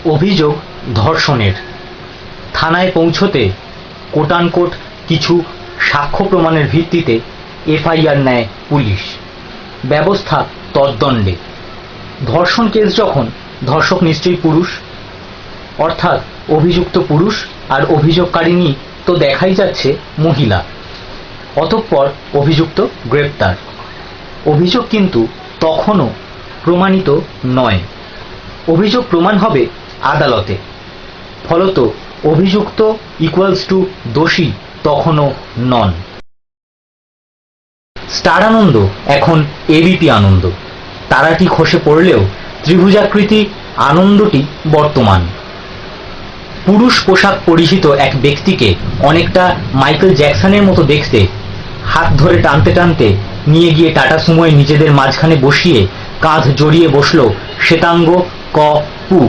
অভিযোগ ধর্ষণের। থানায় পৌঁছতে কোটানকোট কিছু সাক্ষ্য প্রমাণের ভিত্তিতে এফআইআর নেয় পুলিশ। ব্যবস্থা তদ্দণ্ডে। ধর্ষণ কেস যখন, ধর্ষক নিশ্চয়ই পুরুষ, অর্থাৎ অভিযুক্ত পুরুষ আর অভিযোগকারিনী তো দেখাই যাচ্ছে মহিলা। অতঃপর অভিযুক্ত গ্রেপ্তার। অভিযোগ কিন্তু তখনও প্রমাণিত নয়। অভিযোগ প্রমাণ হবে আদালতে। ফলত অভিযুক্ত ইকুয়ালস টু দোষী তখনও নন। স্টার আনন্দ এখন এবিপি আনন্দ। তারাটি খসে পড়লেও ত্রিভুজাকৃতি আনন্দটি বর্তমান। পুরুষ পোশাক পরিহিত এক ব্যক্তিকে অনেকটা মাইকেল জ্যাকসনের মতো দেখতে হাত ধরে টানতে টানতে নিয়ে গিয়ে টাটা সুমোয় নিজেদের মাঝখানে বসিয়ে কাঁধ জড়িয়ে বসল শ্বেতাঙ্গ ক পু।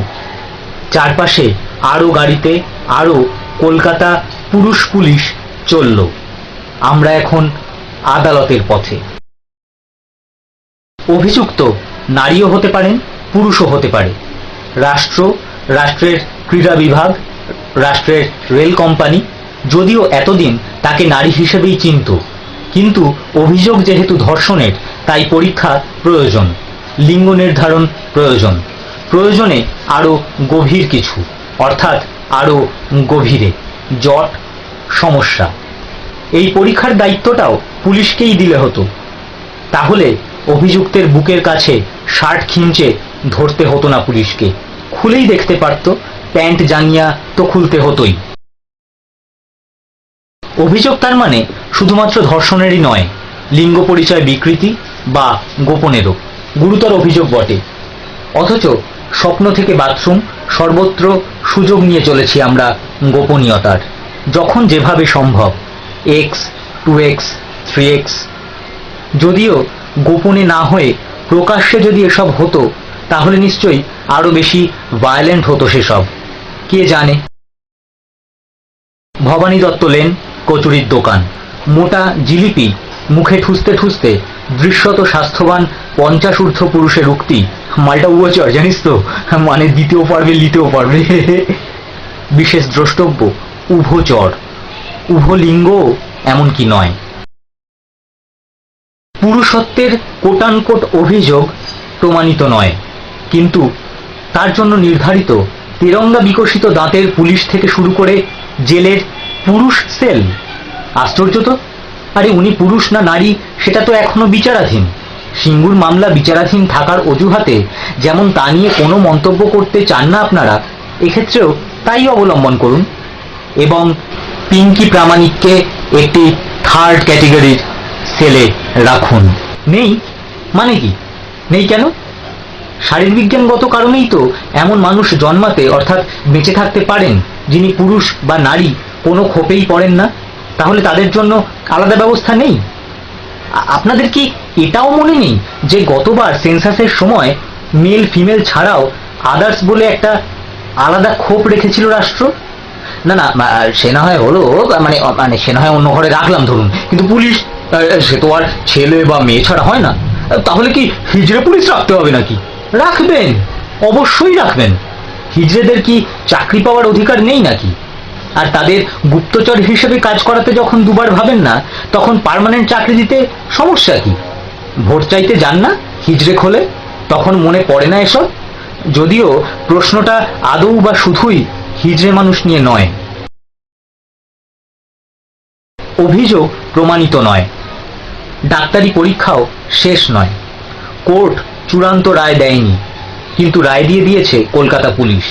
চারপাশে আরও গাড়িতে আরও কলকাতা পুরুষ পুলিশ চলল। আমরা এখন আদালতের পথে। অভিযুক্ত নারীও হতে পারেন, পুরুষও হতে পারে। রাষ্ট্র, রাষ্ট্রের ক্রীড়া বিভাগ, রাষ্ট্রের রেল কোম্পানি যদিও এতদিন তাকে নারী হিসেবেই চিনত, কিন্তু অভিযোগ যেহেতু ধর্ষণের, তাই পরীক্ষা প্রয়োজন, লিঙ্গ নির্ধারণ প্রয়োজন, প্রয়োজনে আরও গভীর কিছু, অর্থাৎ আরও গভীরে জট সমস্যা। এই পরীক্ষার দায়িত্বটাও পুলিশকেই দিলে হতো। তাহলে অভিযুক্তের বুকের কাছে শার্ট খিঁচে ধরতে হতো না পুলিশকে, খুলেই দেখতে পারত। প্যান্ট জাঙ্গিয়া তো খুলতে হতোই। অভিযোগ তার মানে শুধুমাত্র ধর্ষণেরই নয়, লিঙ্গ পরিচয় বিকৃতি বা গোপনেরও গুরুতর অভিযোগ বটে। অথচ স্বপ্ন থেকে বাথরুম সর্বত্র সুযোগ নিয়ে চলেছি আমরা গোপনীয়তার, যখন যেভাবে সম্ভব। X, 2X, 3X। যদিও গোপনে না হয়ে প্রকাশ্যে যদি এসব হতো তাহলে নিশ্চয়ই আরো বেশি ভায়োলেন্ট হতো সেসব, কে জানে। ভবানী দত্ত লেন, কচুরির দোকান, মোটা জিলিপি মুখে ঠুসতে ঠুসতে দৃশ্যত স্বাস্থ্যবান 50 ঊর্ধ্ব পুরুষের উক্তি, মালটা উভচর জানিস তো, মানে দিতেও পারবে লিতেও পারবে। বিশেষ দ্রষ্টব্য উভচর, উভলিঙ্গ এমনকি নয়। পুরুষত্বের কোটানকোট অভিযোগ প্রমাণিত নয়, কিন্তু তার জন্য নির্ধারিত তেরঙ্গা বিকশিত দাঁতের পুলিশ থেকে শুরু করে জেলের পুরুষ সেল। আশ্চর্য তো। আরে উনি পুরুষ না নারী সেটা তো এখনো বিচারাধীন। সিঙ্গুর মামলা বিচারাধীন থাকার অজুহাতে যেমন তা নিয়ে কোনো মন্তব্য করতে চান না আপনারা, এক্ষেত্রেও তাই অবলম্বন করুন এবং পিঙ্কি প্রামাণিককে একটি থার্ড ক্যাটেগরির সেলে রাখুন। নেই মানে কি? নেই কেন? শারীরবিজ্ঞানগত কারণেই তো এমন মানুষ জন্মাতে অর্থাৎ বেঁচে থাকতে পারেন যিনি পুরুষ বা নারী কোনো খোপেই পড়েন না। তাহলে তাদের জন্য আলাদা ব্যবস্থা নেই? আপনাদের কি এটাও মনে নেই যে গতবার সেন্সাসের সময় মেল ফিমেল ছাড়াও আদার্স বলে একটা আলাদা খোপ রেখেছিল রাষ্ট্র? না না, সে না হয় হলো, মানে সে না হয় অন্য ঘরে রাখলাম ধরুন, কিন্তু পুলিশ সে তো আর ছেলে বা মেয়ে ছাড়া হয় না। তাহলে কি হিজড়ে পুলিশ রাখতে হবে নাকি? রাখবেন, অবশ্যই রাখবেন। হিজড়েদের কি চাকরি পাওয়ার অধিকার নেই নাকি? আর তাদের গুপ্তচর হিসেবে কাজ করাতে যখন দুবার ভাবেন না, তখন পার্মানেন্ট চাকরি দিতে সমস্যা কি? ভোট চাইতে যান না হিজড়ে খোলে, তখন মনে পড়ে না এসব? যদিও প্রশ্নটা আদৌ বা শুধুই হিজড়ে মানুষ নিয়ে নয়। অভিযোগ প্রমাণিত নয়, ডাক্তারি পরীক্ষাও শেষ নয়, কোর্ট চূড়ান্ত রায় দেয়নি, কিন্তু রায় দিয়ে দিয়েছে কলকাতা পুলিশ।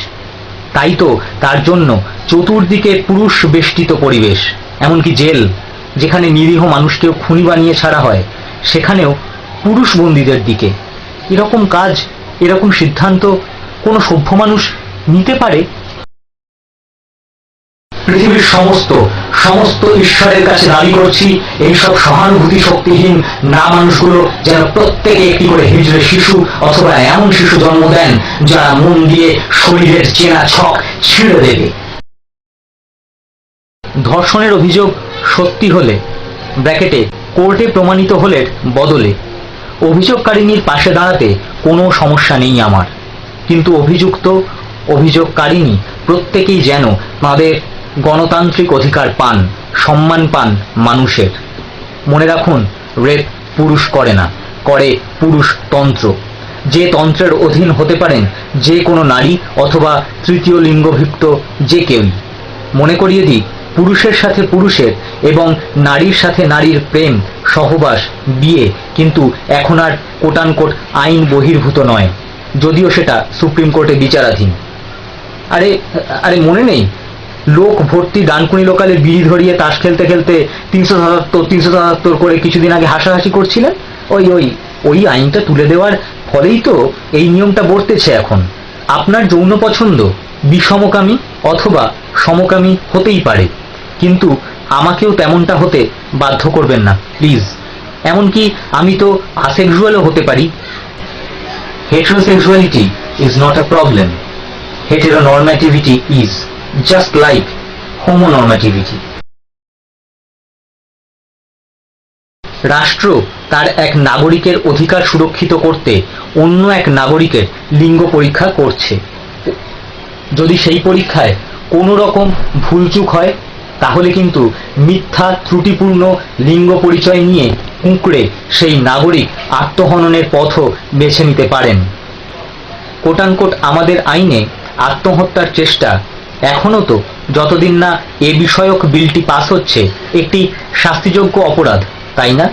তাই তো তার জন্য চতুর্দিকে পুরুষ বেষ্টিত পরিবেশ, এমনকি জেল যেখানে নিরীহ মানুষকেও খুনি বানিয়ে ছাড়া হয়, সেখানেও পুরুষ বন্দীদের দিকে। এরকম কাজ, এরকম সিদ্ধান্ত কোনো সভ্য মানুষ নিতে পারে? পৃথিবীর সমস্ত ঈশ্বরের কাছে দাবি করছি, এইসব সহানুভূতি শক্তিহীন না মানুষগুলো যেন প্রত্যেকে একটি করে হিজড়ে শিশু অথবা এমন শিশু জন্ম দেন যারা মন দিয়ে শরীরের চেনা ছক ছিঁড়ে দেবে। ধর্ষণের অভিযোগ সত্যি হলে, ব্র্যাকেটে কোর্টে প্রমাণিত হলের বদলে, অভিযোগকারিনীর পাশে দাঁড়াতে কোনো সমস্যা নেই আমার, কিন্তু অভিযুক্ত অভিযোগকারিনী প্রত্যেকেই যেন তাঁদের গণতান্ত্রিক অধিকার পান, সম্মান পান মানুষের। মনে রাখুন, রেপ পুরুষ করে না, করে পুরুষতন্ত্র। যে তন্ত্রের অধীন হতে পারেন যে কোনো নারী অথবা তৃতীয় লিঙ্গভুক্ত যে কেউই। মনে করিয়ে দিই, পুরুষের সাথে পুরুষের এবং নারীর সাথে নারীর প্রেম, সহবাস, বিয়ে কিন্তু এখন আর কোটানকোট আইন বহির্ভূত নয়, যদিও সেটা সুপ্রিম কোর্টে বিচারাধীন। আরে আরে মনে নেই, লোক ভর্তি ডানকুনি লোকালে বিড়ি ধরিয়ে তাস খেলতে খেলতে 377 করে কিছুদিন আগে হাসাহাসি করছিলেন? ওই ওই ওই আইনটা তুলে দেওয়ার ফলেই তো এই নিয়মটা বর্তেছে এখন। আপনার যৌন পছন্দ বিষমকামী অথবা সমকামী হতেই পারে, কিন্তু আমাকেও তেমনটা হতে বাধ্য করবেন না প্লিজ। এমনকি আমি তো আসেক্সুয়ালও হতে পারি। Heterosexuality is not a problem, heteronormativity is, just like homonormativity. রাষ্ট্র তার এক নাগরিকের অধিকার সুরক্ষিত করতে অন্য এক নাগরিকের লিঙ্গ পরীক্ষা করছে। যদি সেই পরীক্ষায় কোনো রকম ভুলচুক হয়, তাহলে কিন্তু মিথ্যা ত্রুটিপূর্ণ লিঙ্গ পরিচয় নিয়ে কুঁকড়ে সেই নাগরিক আত্মহননের পথও বেছে নিতে পারেন। কোটানকোট আমাদের আইনে আত্মহত্যার চেষ্টা এখনও তো, যতদিন না এ বিষয়ক বিলটি পাস হচ্ছে, একটি শাস্তিযোগ্য অপরাধ, তাই না?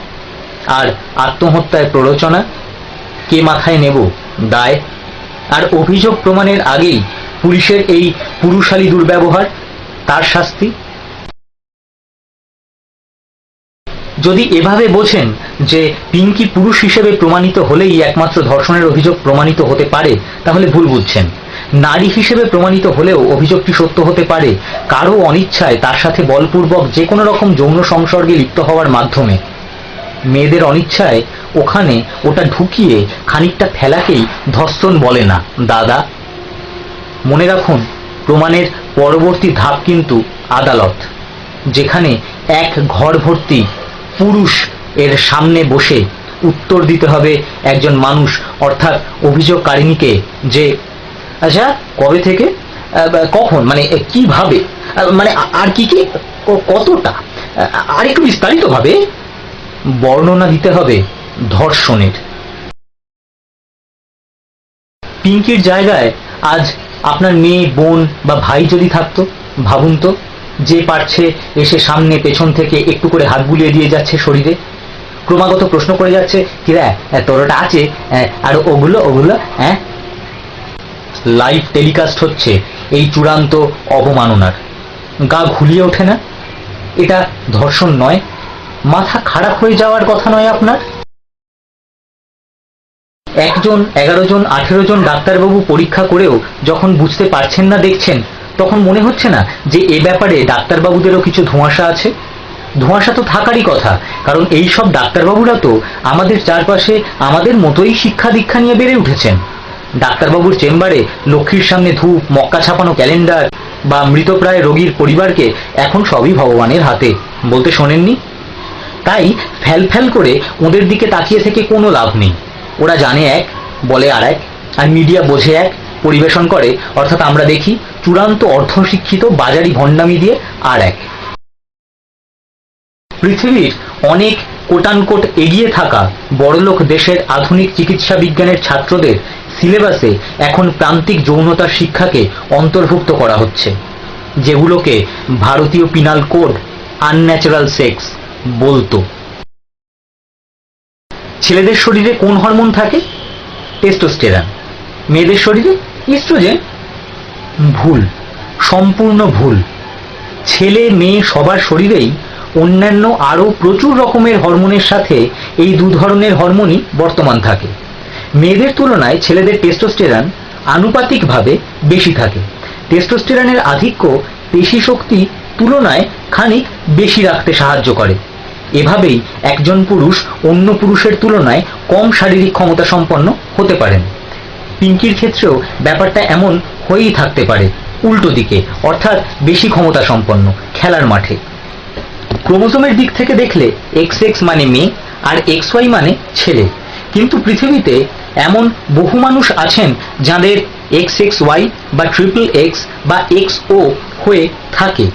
আর আত্মহত্যায় প্ররোচনা, কে মাথায় নেব দায়? আর অভিযোগ প্রমাণের আগেই পুলিশের এই পুরুষালী দুর্ব্যবহার, তার শাস্তি? যদি এভাবে বোঝেন যে পিঙ্কি পুরুষ হিসেবে প্রমাণিত হলেই একমাত্র ধর্ষণের অভিযোগ প্রমাণিত হতে পারে, তাহলে ভুল বুঝছেন। নারী হিসেবে প্রমাণিত হলেও অভিযোগটি সত্য হতে পারে কারো অনিচ্ছায় তার সাথে বলপূর্বক যে কোনো রকম যৌন সংসর্গে লিপ্ত হওয়ার মাধ্যমে। মেয়েদের অনিচ্ছায় ওখানে ওটা ঢুকিয়ে খানিকটা ফেলাকেই ধর্ষণ বলে না দাদা। মনে রাখুন, প্রমাণের পরবর্তী ধাপ কিন্তু আদালত, যেখানে এক ঘর ভর্তি পুরুষ এর সামনে বসে উত্তর দিতে হবে একজন মানুষ, অর্থাৎ অভিযোগকারিনীকে, যে আচ্ছা কবে থেকে, কখন, মানে কিভাবে, মানে আর কি কি, কতটা, আর একটু বিস্তারিতভাবে বর্ণনা দিতে হবে ধর্ষণের। পিঙ্কির জায়গায় আজ আপনার মেয়ে, বোন বা ভাই যদি থাকতো, ভাবুন তো, যে পারছে এসে সামনে পেছন থেকে একটু করে হাত বুলিয়ে দিয়ে যাচ্ছে শরীরে, ক্রমাগত প্রশ্ন করে যাচ্ছে, কিরা তোরটা আছে, আর ওগুলো ওগুলো, হ্যাঁ। লাইভ টেলিকাস্ট হচ্ছে এই চূড়ান্ত অবমাননার। গা ঘুলিয়ে ওঠে না? এটা ধর্ষণ নয়? মাথা খারাপ হয়ে যাওয়ার কথা নয় আপনার? 1 জন, 11 জন, 18 জন ডাক্তারবাবু পরীক্ষা করেও যখন বুঝতে পারছেন না, দেখছেন, তখন মনে হচ্ছে না যে এ ব্যাপারে ডাক্তারবাবুদেরও কিছু ধোঁয়াশা আছে? ধোঁয়াশা তো থাকারই কথা, কারণ এই সব ডাক্তারবাবুরা তো আমাদের চারপাশে আমাদের মতোই শিক্ষা দীক্ষা নিয়ে বেড়ে উঠেছেন। ডাক্তারবাবুর চেম্বারে লক্ষ্মীর সামনে ধূপ, মক্কা ছাপানো ক্যালেন্ডার বা মৃতপ্রায় রোগীর পরিবারকে এখন সবই ভগবানের হাতে বলতে শোনেননি? তাই ফ্যাল করে ওদের দিকে তাকিয়ে থেকে কোনো লাভ নেই। ওরা জানে এক, বলে আর এক, আর মিডিয়া বোঝে এক, পরিবেশন করে, অর্থাৎ আমরা দেখি চূড়ান্ত অর্ধশিক্ষিত বাজারি ভণ্ডামি দিয়ে আর এক। পৃথিবীর অনেক কোটানকোট এগিয়ে থাকা বড়লোক দেশের আধুনিক চিকিৎসা বিজ্ঞানের ছাত্রদের সিলেবাসে এখন প্রান্তিক যৌনতার শিক্ষাকে অন্তর্ভুক্ত করা হচ্ছে, যেগুলোকে ভারতীয় পিনাল কোড আনন্যাচারাল সেক্স বলতো। ছেলেদের শরীরে কোন হরমোন থাকে? টেস্টোস্টেরন। মেয়েদের শরীরে ইস্ট্রোজেন। ভুল, সম্পূর্ণ ভুল। ছেলে মেয়ে সবার শরীরেই অন্যান্য আরও প্রচুর রকমের হরমোনের সাথে এই 2 ধরনের হরমোনই বর্তমান থাকে। মেয়েদের তুলনায় ছেলেদের টেস্টোস্টেরন আনুপাতিকভাবে বেশি থাকে। টেস্টোস্টেরনের আধিক্য পেশি শক্তি তুলনায় খানিক বেশি রাখতে সাহায্য করে। এভাবেই একজন পুরুষ অন্য পুরুষের তুলনায় কম শারীরিক ক্ষমতা সম্পন্ন হতে পারেন। পিঙ্কির ক্ষেত্রেও ব্যাপারটা এমন হয়েই থাকতে পারে উল্টো দিকে, অর্থাৎ বেশি ক্ষমতা সম্পন্ন খেলার মাঠে। ক্রোমোজোমের দিক থেকে দেখলে XX মানে মেয়ে আর XY মানে ছেলে, কিন্তু পৃথিবীতে এমন বহু মানুষ আছেন যাদের XXY বা XXX বা XO হয়ে থাকে।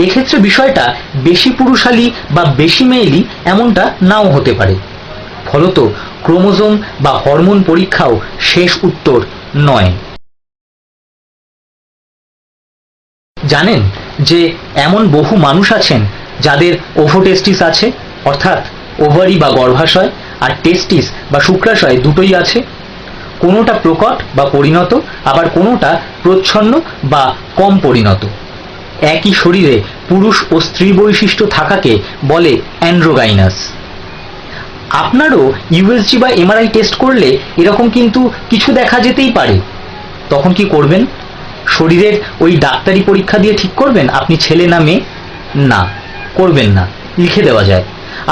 এক্ষেত্রে বিষয়টা বেশি পুরুষালী বা বেশি মেয়েলি এমনটা নাও হতে পারে। ফলত ক্রোমোজোম বা হরমোন পরীক্ষাও শেষ উত্তর নয়। জানেন যে এমন বহু মানুষ আছেন যাদের ওভোটেস্টিস আছে, অর্থাৎ ওভারি বা গর্ভাশয়, আর টেস্টিস বা শুক্রাশয় দুটোই আছে। কোনোটা প্রকট বা পরিণত, আবার কোনোটা প্রচ্ছন্ন বা কম পরিণত। একই শরীরে পুরুষ ও স্ত্রী বৈশিষ্ট্য থাকাকে বলে অ্যান্ড্রোগাইনাস। আপনারও ইউএসজি বা এমআরআই টেস্ট করলে এরকম কিন্তু কিছু দেখা যেতেই পারে। তখন কি করবেন? শরীরের ওই ডাক্তারি পরীক্ষা দিয়ে ঠিক করবেন আপনি ছেলে না মেয়ে? না, করবেন না, লিখে দেওয়া যায়।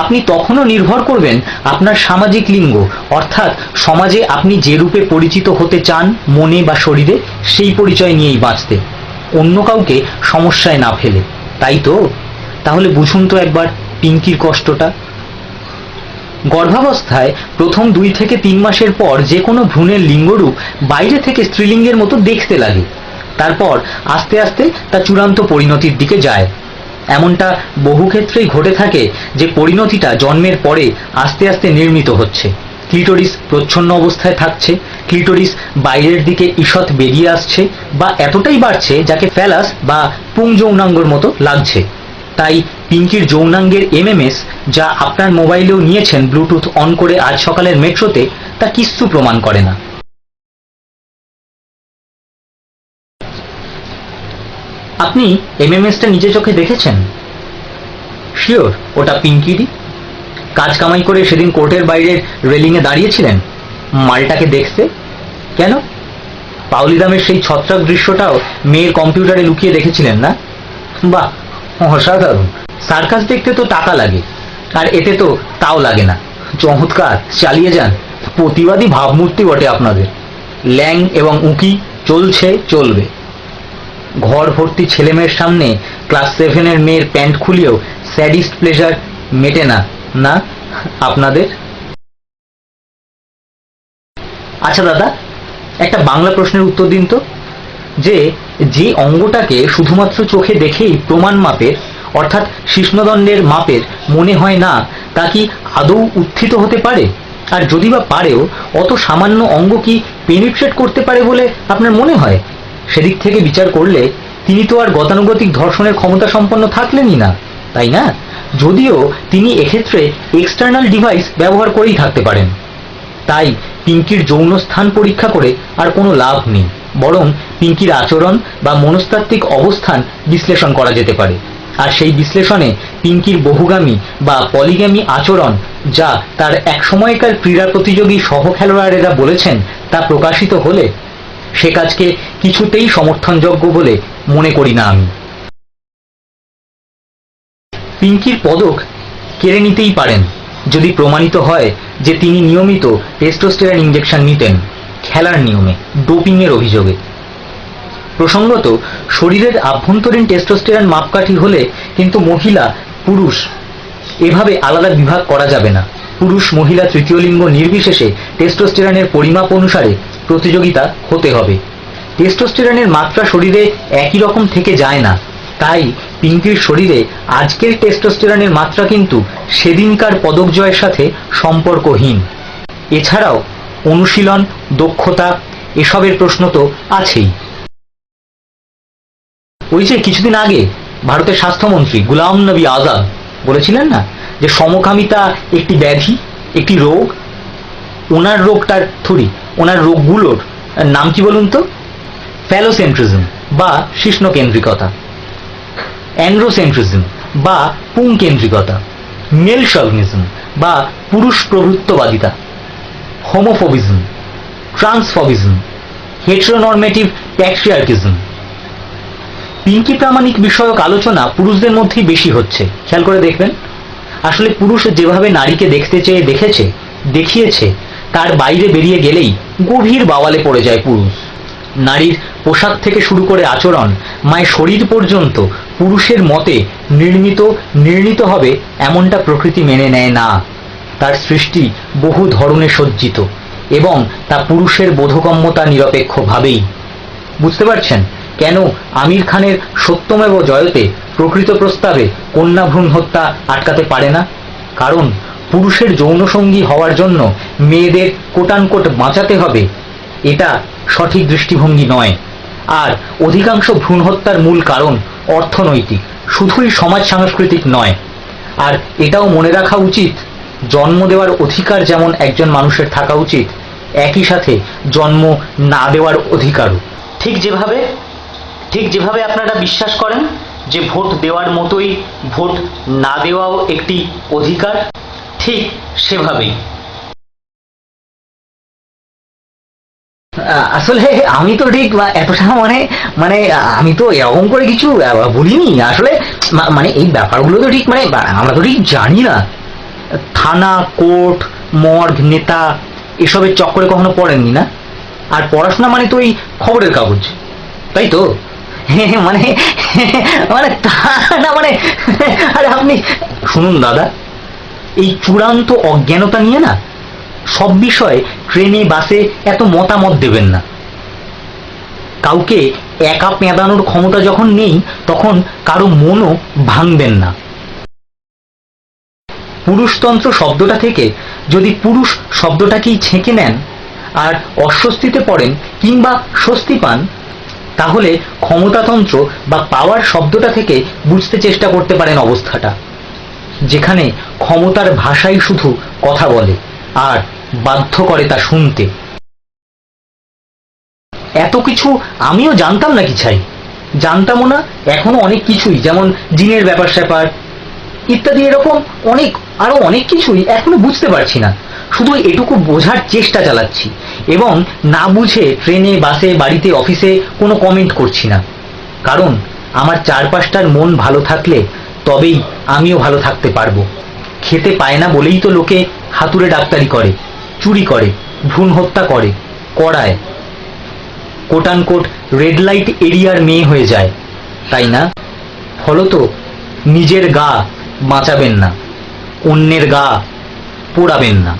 আপনি তখনও নির্ভর করবেন আপনার সামাজিক লিঙ্গ, অর্থাৎ সমাজে আপনি যে রূপে পরিচিত হতে চান মনে বা শরীরে, সেই পরিচয় নিয়েই বাঁচতে, অন্য কাউকে সমস্যায় না ফেলে। তাই তো? তাহলে বুঝুন তো একবার পিঙ্কির কষ্টটা। গর্ভাবস্থায় প্রথম 2 থেকে 3 মাসের পর যে কোনো ভ্রূণের লিঙ্গরূপ বাইরে থেকে স্ত্রীলিঙ্গের মতো দেখতে লাগে। তারপর আস্তে আস্তে তা চূড়ান্ত পরিণতির দিকে যায়। এমনটা বহু ক্ষেত্রেই ঘটে থাকে যে পরিণতিটা জন্মের পরে আস্তে আস্তে নির্মিত হচ্ছে। ক্লিটোরিস প্রচ্ছন্ন অবস্থায় থাকছে, ক্লিটোরিস বাইরের দিকে ঈষৎ বেরিয়ে আসছে বা এতটাই বাড়ছে যাকে ফ্যালাস বা পুং যৌনাঙ্গর মতো লাগছে। তাই পিঙ্কির যৌনাঙ্গের এমএমএস, যা আপনার মোবাইলেও নিয়েছেন ব্লুটুথ অন করে আজ সকালের মেট্রোতে, তা কিচ্ছু প্রমাণ করে না। আপনি এমএমএসটা নিজে চোখে দেখেছেন? শিওর ওটা পিঙ্কিরই? কাজ কামাই করে সেদিন কোর্টের বাইরের রেলিংয়ে দাঁড়িয়েছিলেন মালটাকে দেখতে। কেন? পাউলিদামের সেই ছত্রাক দৃশ্যটাও মেয়ের কম্পিউটারে লুকিয়ে দেখেছিলেন না? বাহ, অসাধারণ। সার্কাস দেখতে তো টাকা লাগে, আর এতে তো তাও লাগে না। চমৎকার, চালিয়ে যান। প্রতিবাদী ভাবমূর্তি বটে আপনাদের। ল্যাং এবং উঁকি চলছে, চলবে। ঘর ভর্তি ছেলেমেয়ের সামনে ক্লাস 7-এর মেয়ের প্যান্ট খুলিয়েও স্যাডিস্ট প্লেজার মেটে না, না আপনাদের? আচ্ছা দাদা, একটা বাংলা প্রশ্নের উত্তর দিন তো। যে অঙ্গটাকে শুধুমাত্র চোখে দেখেই প্রমাণ মাপের, অর্থাৎ শিশ্নদণ্ডের মাপের মনে হয় না, তা কি আদৌ উত্থিত হতে পারে? আর যদি বা পারেও, অত সামান্য অঙ্গ কি পেনিট্রেট করতে পারে বলে আপনার মনে হয়? সেদিক থেকে বিচার করলে তিনি তো আর গতানুগতিক ধর্ষণের ক্ষমতা সম্পন্ন থাকলেনই না, তাই না? যদিও তিনি এক্ষেত্রে এক্সটার্নাল ডিভাইস ব্যবহার করেই থাকতে পারেন। তাই পিঙ্কির যৌন স্থান পরীক্ষা করে আর কোনো লাভ নেই, বরং পিঙ্কির আচরণ বা মনস্তাত্ত্বিক অবস্থান বিশ্লেষণ করা যেতে পারে। আর সেই বিশ্লেষণে পিঙ্কির বহুগামী বা পলিগামী আচরণ, যা তার এক সময়কার ক্রীড়া প্রতিযোগী সহ খেলোয়াড়েরা বলেছেন, তা প্রকাশিত হলে সে কাজকে কিছুতেই সমর্থনযোগ্য বলে মনে করি না আমি। পিঙ্কির পদক কেড়ে নিতেই পারেন যদি প্রমাণিত হয় যে তিনি নিয়মিত টেস্টোস্টেরন ইনজেকশন নিতেন খেলার নিয়মে, ডোপিংয়ের অভিযোগে। প্রসঙ্গত, শরীরের আভ্যন্তরীণ টেস্টোস্টেরন মাপকাঠি হলে কিন্তু মহিলা পুরুষ এভাবে আলাদা বিভাগ করা যাবে না। পুরুষ মহিলা তৃতীয় লিঙ্গ নির্বিশেষে টেস্টোস্টেরনের পরিমাপ অনুসারে প্রতিযোগিতা হতে হবে। টেস্টোস্টেরনের মাত্রা শরীরে একই রকম থেকে যায় না, তাই পিঙ্কির শরীরে আজকের টেস্টোস্টেরনের মাত্রা কিন্তু সেদিনকার পদক জয়ের সাথে সম্পর্কহীন। এছাড়াও অনুশীলন, দক্ষতা এসবের প্রশ্ন তো আছেই। ওই যে কিছুদিন আগে ভারতের স্বাস্থ্যমন্ত্রী গুলাম নবী আজাদ বলেছিলেন না যে সমকামিতা একটি ব্যাধি, একটি রোগ। ওনার রোগগুলোর নাম কি বলুন তো? ফ্যালোসেন্ট্রিজম বা শিশ্নকেন্দ্রিকতা, অ্যান্ড্রোসেন্ট্রিজম বা পুংকেন্দ্রিকতা, মেল শভিনিজম বা পুরুষ প্রভুত্ববাদিতা, হোমোফোবিজম, ট্রান্সফোবিজম, হেটেরোনর্মেটিভ প্যাট্রিয়ার্কিজম। পিঙ্কি প্রামাণিক বিষয়ক আলোচনা পুরুষদের মধ্যেই বেশি হচ্ছে, খেয়াল করে দেখবেন। আসলে পুরুষ যেভাবে নারীকে দেখতে চেয়ে দেখিয়েছে, তার বাইরে বেরিয়ে গেলেই গভীর বাওয়ালে পড়ে যায় পুরুষ। নারীর পোশাক থেকে শুরু করে আচরণ, মায়ের শরীর পর্যন্ত পুরুষের মতে নির্ণীত হবে এমনটা প্রকৃতি মেনে নেয় না। তার সৃষ্টি বহু ধরনে সজ্জিত এবং তা পুরুষের বোধগম্যতা নিরপেক্ষভাবেই। বুঝতে পারছেন কেন আমির খানের সত্যমেব জয়তে প্রকৃত প্রস্তাবে কন্যা ভ্রূণ হত্যা আটকাতে পারে না? কারণ পুরুষের যৌনসঙ্গী হওয়ার জন্য মেয়েদের কোটানকোট বাঁচাতে হবে, এটা সঠিক দৃষ্টিভঙ্গি নয়। আর অধিকাংশ ভ্রূণ হত্যার মূল কারণ অর্থনৈতিক, শুধুই সমাজ সাংস্কৃতিক নয়। আর এটাও মনে রাখা উচিত, জন্ম দেওয়ার অধিকার যেমন একজন মানুষের থাকা উচিত, একই সাথে জন্ম না দেওয়ার অধিকারও। ঠিক যেভাবে আপনারা বিশ্বাস করেন যে ভোট দেওয়ার মতোই ভোট না দেওয়াও একটি অধিকার, ঠিক সেভাবেই। আসলে আমি তো ঠিক এতটা মানে আমি তো এরকম করে কিছু বলিনি আসলে। মানে এই ব্যাপারগুলো তো ঠিক আমরা তো ঠিক জানি না। থানা, কোর্ট, মর্গ, নেতা এসবের চক্করে কখনো পড়েননি না? আর পড়াশোনা মানে তো এই খবরের কাগজ, তাই তো? মানে মানে তা না মানে আরে আপনি শুনুন দাদা, এই চূড়ান্ত অজ্ঞানতা নিয়ে না সব বিষয়ে ট্রেনে বাসে এত মতামত দেবেন না। কাউকে একা পেঁদানোর ক্ষমতা যখন নেই তখন কারো মনও ভাঙবেন না। পুরুষতন্ত্র শব্দটা থেকে যদি পুরুষ শব্দটাকেই ছেঁকে নেন আর অস্বস্তিতে পড়েন কিংবা স্বস্তি পান, তাহলে ক্ষমতাতন্ত্র বা পাওয়ার শব্দটা থেকে বুঝতে চেষ্টা করতে পারেন অবস্থাটা, যেখানে ক্ষমতার ভাষাই শুধু কথা বলে আর বাধ্য করে তা শুনতে। এত কিছু আমিও জানতাম না কি ছাই, জানতামও না এখনো অনেক কিছুই, যেমন জিনের ব্যাপার স্যাপার ইত্যাদি, এরকম আরো অনেক কিছুই এখনো বুঝতে পারছি না। শুধু এটুকু বোঝার চেষ্টা চালাচ্ছি এবং না বুঝে ট্রেনে, বাসে, বাড়িতে, অফিসে কোনো কমেন্ট করছি না। কারণ আমার চারপাশটার মন ভালো থাকলে তবেই আমিও ভালো থাকতে পারবো। খেতে পায় না বলেই তো লোকে হাতুড়ে ডাক্তারি করে, চুরি করে, ভ্রূণ হত্যা করে, করায়, কোটানকোট রেড লাইট এরিয়ার মেয়ে হয়ে যায়, তাই না? ফলত নিজের গা বাঁচাবেন না, অন্যের গা পোড়াবেন না।